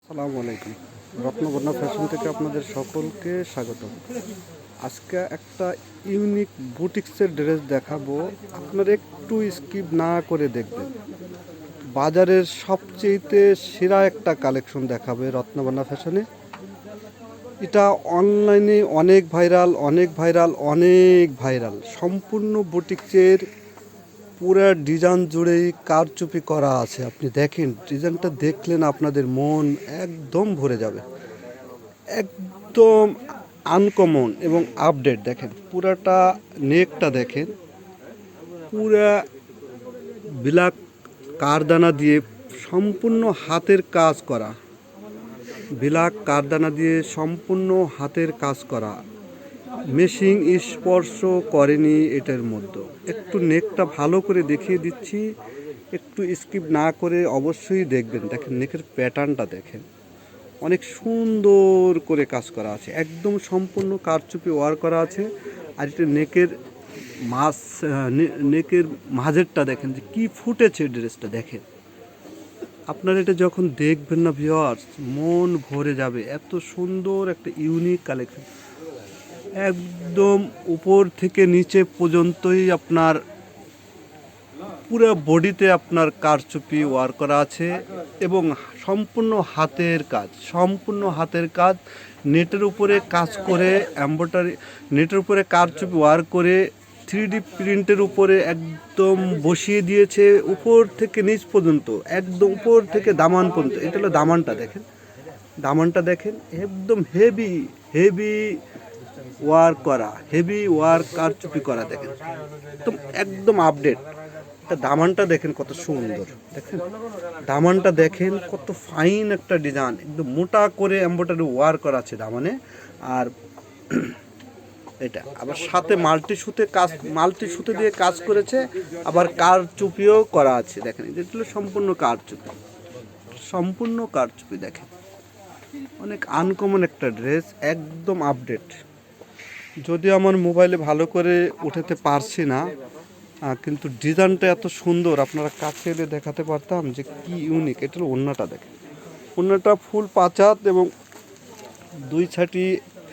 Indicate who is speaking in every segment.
Speaker 1: আসসালামু আলাইকুম। রত্নবর্ণা ফ্যাশন থেকে আপনাদের সকলকে স্বাগত। আজকে একটা ইউনিক বুটিক্সের ড্রেস দেখাবো, আপনারা একটু স্কিপ না করে দেখবেন। বাজারের সবচেয়ে সেরা একটা কালেকশন দেখাবে রত্নবর্ণা ফ্যাশনে। এটা অনলাইনে অনেক ভাইরাল। সম্পূর্ণ বুটিক্সের পুরো ডিজাইন জুড়েই কারচুপি করা আছে। আপনি দেখেন, ডিজাইনটা দেখলেন আপনাদের মন একদম ভরে যাবে। একদম আনকমন এবং আপডেট। দেখেন পুরাটা নেকটা দেখেন, পুরা ব্ল্যাক কারদানা দিয়ে সম্পূর্ণ হাতের কাজ করা, ব্ল্যাক কারদানা দিয়ে সম্পূর্ণ হাতের কাজ করা, মেশিং স্পর্শ করেনি এটার মধ্যে। একটু নেকটা ভালো করে দেখিয়ে দিচ্ছি, একটু স্কিপ না করে অবশ্যই দেখবেন। দেখেন নেকের প্যাটার্নটা দেখেন, অনেক সুন্দর করে কাজ করা আছে, একদম সম্পূর্ণ কারচুপি ওয়ার্ক করা আছে। আর এটা নেকের মাঝেরটা দেখেন যে কি ফুটেছে ড্রেসটা। দেখেন আপনারা এটা যখন দেখবেন না ভিউয়ার্স, মন ভরে যাবে। এত সুন্দর একটা ইউনিক কালেকশন, একদম উপর থেকে নিচে পর্যন্তই আপনার পুরো বডিতে আপনার কারচুপি ওয়ার্ক করা আছে এবং সম্পূর্ণ হাতের কাজ, নেটের উপরে কাজ করে, এমব্রয়ডারি নেটের উপরে কারচুপি ওয়ার্ক করে 3D প্রিন্টের উপরে একদম বসিয়ে দিয়েছে উপর থেকে নিচ পর্যন্ত, একদম উপর থেকে দামান পর্যন্ত। এটা হলো দামানটা দেখেন একদম হেভি ওয়ার্ক কারচুপি করা। দেখেন একদম আপডেট। দামানটা দেখেন কত সুন্দর, দেখেন দামানটা দেখেন কত ফাইন একটা ডিজাইন, একদম মোটা করে এমব্রয়ডারি ওয়ার্ক করা আছে দামানে। আর এটা আবার সাথে মাল্টি সুতে দিয়ে কাজ করেছে, আবার কারচুপিও করা আছে। দেখেন এটা হলো সম্পূর্ণ কারচুপি। দেখেন অনেক আনকমন একটা ড্রেস, একদম আপডেট। যদিও আমার মোবাইলে ভালো করে উঠাতে পারছি না, কিন্তু ডিজাইনটা এত সুন্দর, আপনারা কাছে এলে দেখাতে পারতাম যে কি ইউনিক। এটা হলো ওড়নাটা। দেখেন ওড়নাটা ফুল 5 হাত এবং 2 সাইডে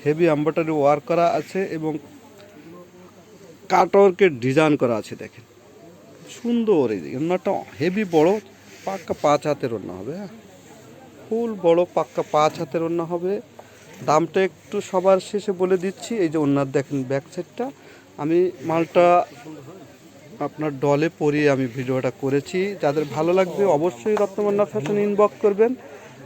Speaker 1: হেভি এমব্রয়ডারি ওয়ার্ক করা আছে এবং কাটওয়ার্কের ডিজাইন করা আছে। দেখেন সুন্দর। এই ওড়নাটা হেভি বড়, পাক্কা 5 হাতের ওড়না হবে। ফুল বড় পাক্কা 5 হাতের ওড়না হবে। দামটা একটু সবার শেষে বলে দিচ্ছি। এই যে ওড়নার দেখেন ব্যাক সাইডটা, আমি মালটা আপনার ডলে পরিয়ে আমি ভিডিওটা করেছি। যাদের ভালো লাগবে অবশ্যই রত্নবর্ণা ফ্যাশন ইনবক্স করবেন।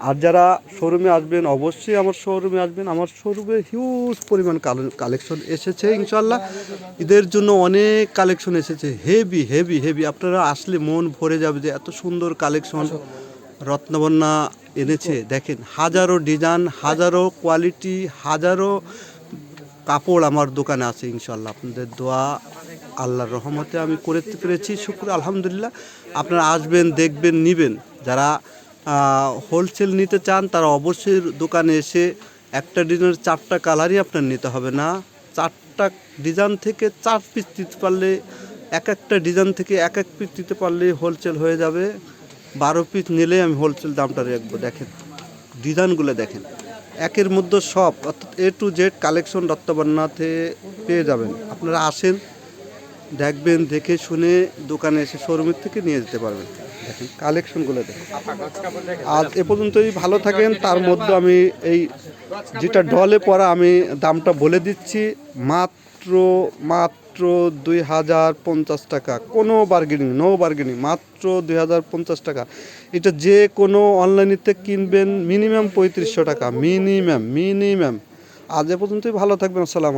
Speaker 1: আর যারা শোরুমে আসবেন অবশ্যই আমার শোরুমে আসবেন। আমার শোরুমে হিউজ পরিমাণ কালেকশন এসেছে ইনশাল্লাহ। ঈদের জন্য অনেক কালেকশন এসেছে, হেভি। আপনারা আসলে মন ভরে যাবে যে এত সুন্দর কালেকশন রত্নবর্ণা এনেছে। দেখেন হাজারো ডিজাইন, হাজারো কোয়ালিটি, হাজারো কাপড় আমার দোকানে আছে ইনশাল্লাহ। আপনাদের দোয়া, আল্লাহর রহমতে আমি করতে পেরেছি, শুক্র আলহামদুলিল্লাহ। আপনারা আসবেন, দেখবেন, নেবেন। যারা হোলসেল নিতে চান তারা অবশ্যই দোকানে এসে একটা ডিজাইনের 4টা কালারই আপনার নিতে হবে না, 4টা ডিজাইন থেকে 4 পিস দিতে পারলে, একটা ডিজাইন থেকে এক পিস দিতে পারলে হোলসেল হয়ে যাবে। 12 পিস নিলে আমি হোলসেল দামটা রাখবো। দেখেন ডিজাইনগুলো দেখেন, একের মধ্যে সব, অর্থাৎ A to Z কালেকশন রত্নবর্ণাতে পেয়ে যাবেন। আপনারা আসেন, দেখবেন, দেখে শুনে দোকানে এসে শোরুমের থেকে নিয়ে যেতে পারবেন। দেখেন কালেকশনগুলো দেখেন। আজ এ পর্যন্তই, ভালো থাকেন। তার মধ্যে আমি এই যেটা ডলে পরা আমি দামটা বলে দিচ্ছি, মাত্র 2050 টাকা। কোনো বার্গেনিং, নো বার্গেনিং, মাত্র 2050 টাকা। এটা যে কোনো অনলাইনেতে কিনবেন মিনিমাম 3500 টাকা, মিনিমাম। আজ এ পর্যন্তই, ভালো থাকবেন। আসসালাম।